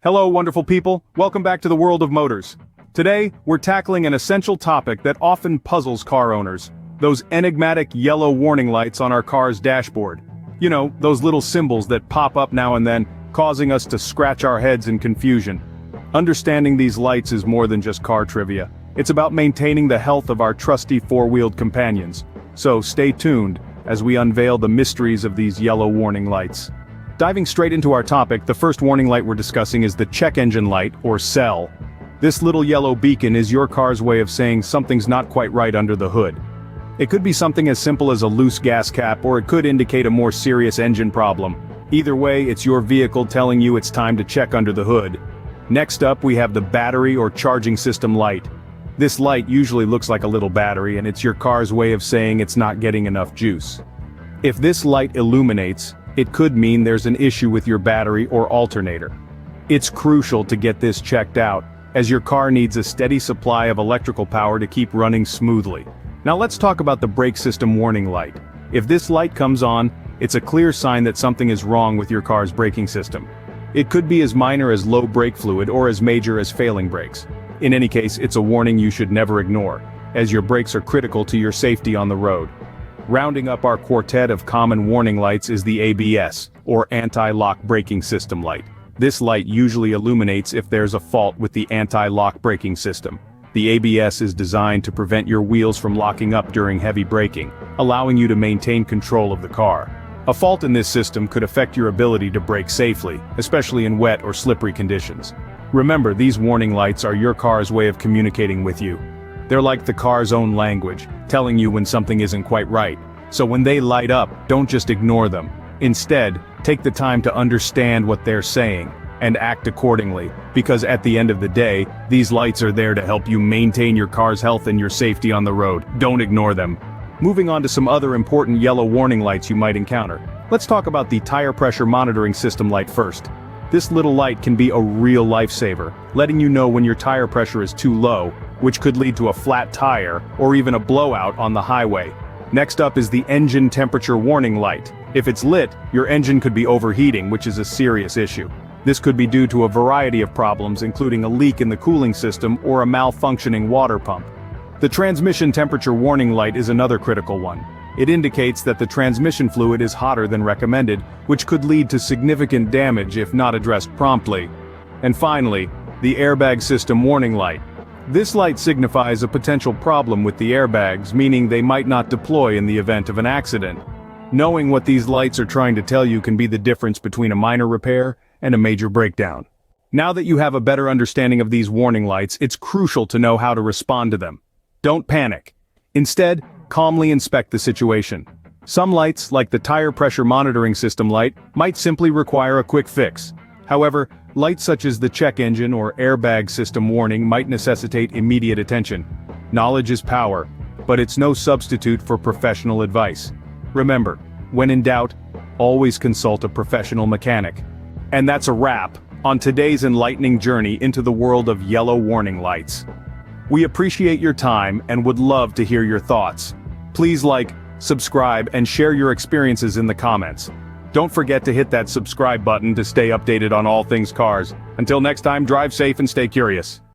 Hello, wonderful people. Welcome back to the world of motors. Today, we're tackling an essential topic that often puzzles car owners. Those enigmatic yellow warning lights on our car's dashboard. You know, those little symbols that pop up now and then, causing us to scratch our heads in confusion. Understanding these lights is more than just car trivia. It's about maintaining the health of our trusty four-wheeled companions. So stay tuned as we unveil the mysteries of these yellow warning lights. Diving straight into our topic, the first warning light we're discussing is the check engine light, or CEL. This little yellow beacon is your car's way of saying something's not quite right under the hood. It could be something as simple as a loose gas cap, or it could indicate a more serious engine problem. Either way, it's your vehicle telling you it's time to check under the hood. Next up, we have the battery or charging system light. This light usually looks like a little battery, and it's your car's way of saying it's not getting enough juice. If this light illuminates, it could mean there's an issue with your battery or alternator. It's crucial to get this checked out, as your car needs a steady supply of electrical power to keep running smoothly. Now let's talk about the brake system warning light. If this light comes on, it's a clear sign that something is wrong with your car's braking system. It could be as minor as low brake fluid or as major as failing brakes. In any case, it's a warning you should never ignore, as your brakes are critical to your safety on the road. Rounding up our quartet of common warning lights is the ABS, or anti-lock braking system light. This light usually illuminates if there's a fault with the anti-lock braking system. The ABS is designed to prevent your wheels from locking up during heavy braking, allowing you to maintain control of the car. A fault in this system could affect your ability to brake safely, especially in wet or slippery conditions. Remember, these warning lights are your car's way of communicating with you. They're like the car's own language, telling you when something isn't quite right. So when they light up, don't just ignore them. Instead, take the time to understand what they're saying, and act accordingly, because at the end of the day, these lights are there to help you maintain your car's health and your safety on the road. Don't ignore them. Moving on to some other important yellow warning lights you might encounter. Let's talk about the tire pressure monitoring system light first. This little light can be a real lifesaver, letting you know when your tire pressure is too low, which could lead to a flat tire, or even a blowout on the highway. Next up is the engine temperature warning light. If it's lit, your engine could be overheating, which is a serious issue. This could be due to a variety of problems, including a leak in the cooling system or a malfunctioning water pump. The transmission temperature warning light is another critical one. It indicates that the transmission fluid is hotter than recommended, which could lead to significant damage if not addressed promptly. And finally, the airbag system warning light. This light signifies a potential problem with the airbags, meaning they might not deploy in the event of an accident. Knowing what these lights are trying to tell you can be the difference between a minor repair and a major breakdown. Now that you have a better understanding of these warning lights, it's crucial to know how to respond to them. Don't panic. Instead, calmly inspect the situation. Some lights, like the tire pressure monitoring system light, might simply require a quick fix. However, lights such as the check engine or airbag system warning might necessitate immediate attention. Knowledge is power, but it's no substitute for professional advice. Remember, when in doubt, always consult a professional mechanic. And that's a wrap on today's enlightening journey into the world of yellow warning lights. We appreciate your time and would love to hear your thoughts. Please like, subscribe, and share your experiences in the comments. Don't forget to hit that subscribe button to stay updated on all things cars. Until next time, drive safe and stay curious.